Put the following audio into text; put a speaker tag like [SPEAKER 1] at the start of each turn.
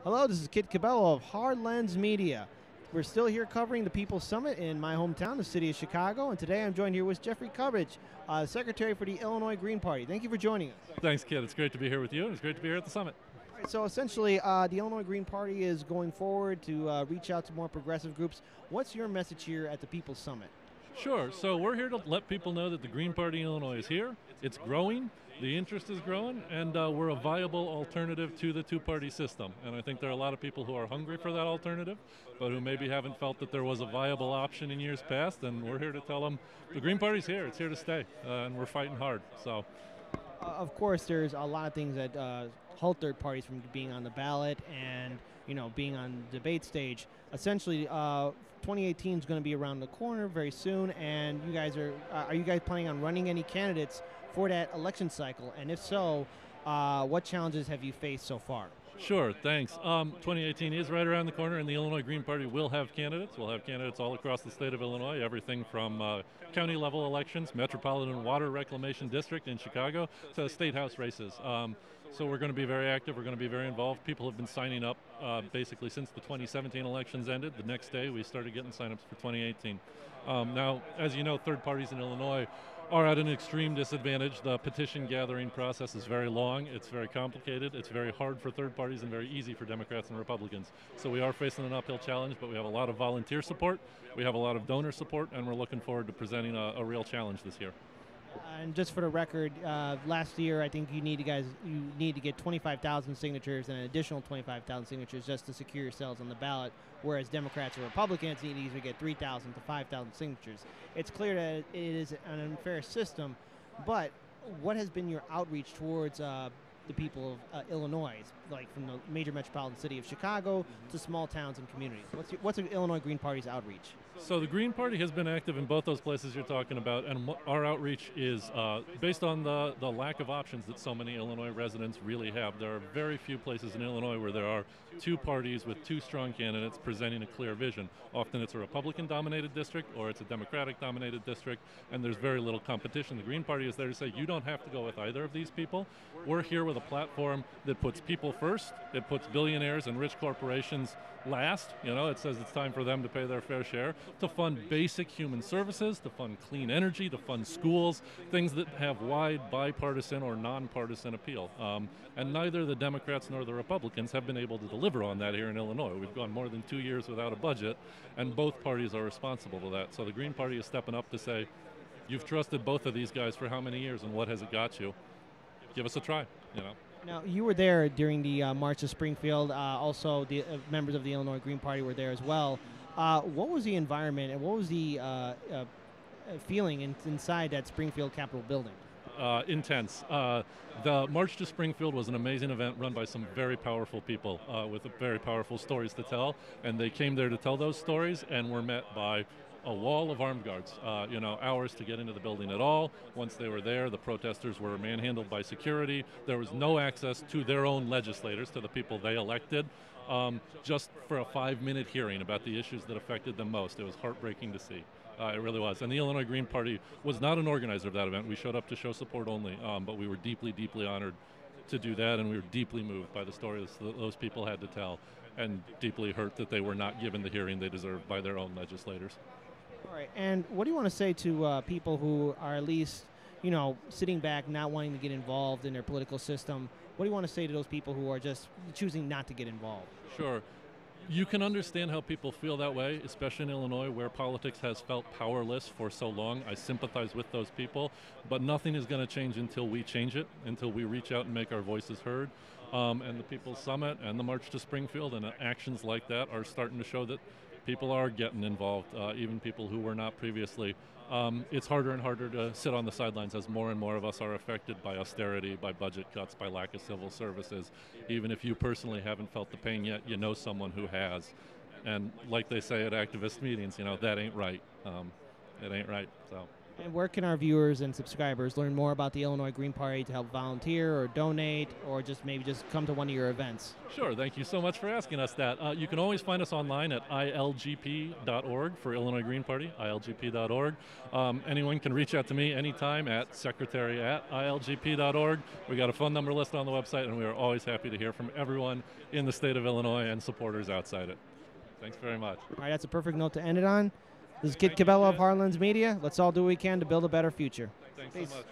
[SPEAKER 1] Hello, this is Kid Cabello of Hard Lens Media. We're still here covering the People's Summit in my hometown, the city of Chicago, and today I'm joined here with Geoffrey Cubbage, Secretary for the Illinois Green Party. Thank you for joining us.
[SPEAKER 2] Thanks, Kid. It's great to be here with you, and it's great to be here at the summit.
[SPEAKER 1] All right, so essentially, the Illinois Green Party is going forward to reach out to more progressive groups. What's your message here at the People's Summit?
[SPEAKER 2] Sure. So we're here to let people know that the Green Party in Illinois is here. It's growing. The interest is growing, and we're a viable alternative to the two-party system. And I think there are a lot of people who are hungry for that alternative, but who maybe haven't felt that there was a viable option in years past. And we're here to tell them the Green Party's here. It's here to stay, and we're fighting hard. So.
[SPEAKER 1] Of course, there's a lot of things that halt third parties from being on the ballot and being on the debate stage. Essentially, 2018 is going to be around the corner very soon, and you guys are you guys planning on running any candidates for that election cycle? And if so, what challenges have you faced so far?
[SPEAKER 2] Sure, thanks. 2018 is right around the corner, and the Illinois Green Party will have candidates. We'll have candidates all across the state of Illinois, everything from county-level elections, Metropolitan Water Reclamation District in Chicago, to state house races. So we're going to be very active. We're going to be very involved. People have been signing up basically since the 2017 elections ended. The next day, we started getting signups for 2018. Now, as you know, third parties in Illinois are at an extreme disadvantage. The petition gathering process is very long. It's very complicated. It's very hard for third parties and very easy for Democrats and Republicans. So we are facing an uphill challenge, but we have a lot of volunteer support. We have a lot of donor support, and we're looking forward to presenting a real challenge this year.
[SPEAKER 1] And just for the record, last year I think you need to get 25,000 signatures and an additional 25,000 signatures just to secure yourselves on the ballot, whereas Democrats or Republicans need to either get 3,000 to 5,000 signatures. It's clear that it is an unfair system, but what has been your outreach towards the people of Illinois, like from the major metropolitan city of Chicago to small towns and communities? What's the Illinois Green Party's outreach?
[SPEAKER 2] So the Green Party has been active in both those places you're talking about, and our outreach is based on the lack of options that so many Illinois residents really have. There are very few places in Illinois where there are two parties with two strong candidates presenting a clear vision. Often it's a Republican-dominated district or it's a Democratic-dominated district, and there's very little competition. The Green Party is there to say you don't have to go with either of these people. We're here with a platform that puts people first. It puts billionaires and rich corporations last. It says it's time for them to pay their fair share, to fund basic human services, to fund clean energy, to fund schools, things that have wide bipartisan or nonpartisan appeal. And neither the Democrats nor the Republicans have been able to deliver on that here in Illinois. We've gone more than 2 years without a budget, and both parties are responsible for that. So the Green Party is stepping up to say, you've trusted both of these guys for how many years, and what has it got you? Give us a try,
[SPEAKER 1] Now, you were there during the March to Springfield. Also, the members of the Illinois Green Party were there as well. What was the environment and what was the feeling inside that Springfield Capitol building?
[SPEAKER 2] Intense. The March to Springfield was an amazing event run by some very powerful people with very powerful stories to tell, and they came there to tell those stories and were met by a wall of armed guards, hours to get into the building at all. Once they were there, the protesters were manhandled by security. There was no access to their own legislators, to the people they elected, just for a 5-minute hearing about the issues that affected them most. It was heartbreaking to see. It really was. And the Illinois Green Party was not an organizer of that event. We showed up to show support only, but we were deeply, deeply honored to do that, and we were deeply moved by the stories that those people had to tell, and deeply hurt that they were not given the hearing they deserved by their own legislators.
[SPEAKER 1] All right, and what do you want to say to people who are at least, sitting back, not wanting to get involved in their political system? What do you want to say to those people who are just choosing not to get involved?
[SPEAKER 2] Sure. You can understand how people feel that way, especially in Illinois, where politics has felt powerless for so long. I sympathize with those people, but nothing is going to change until we change it, until we reach out and make our voices heard. And the People's Summit and the March to Springfield and actions like that are starting to show that people are getting involved, even people who were not previously. It's harder and harder to sit on the sidelines as more and more of us are affected by austerity, by budget cuts, by lack of civil services. Even if you personally haven't felt the pain yet, you know someone who has. And like they say at activist meetings, that ain't right. It ain't right. So.
[SPEAKER 1] And where can our viewers and subscribers learn more about the Illinois Green Party to help volunteer or donate or just maybe just come to one of your events?
[SPEAKER 2] Sure, thank you so much for asking us that. You can always find us online at ilgp.org for Illinois Green Party, ilgp.org. Anyone can reach out to me anytime at secretary@ilgp.org. We got a phone number listed on the website, and we are always happy to hear from everyone in the state of Illinois and supporters outside it. Thanks very much.
[SPEAKER 1] All right, that's a perfect note to end it on. This is Kid Cabello of Harlan's Media. Let's all do what we can to build a better future.
[SPEAKER 2] Thanks
[SPEAKER 1] Peace.
[SPEAKER 2] so much.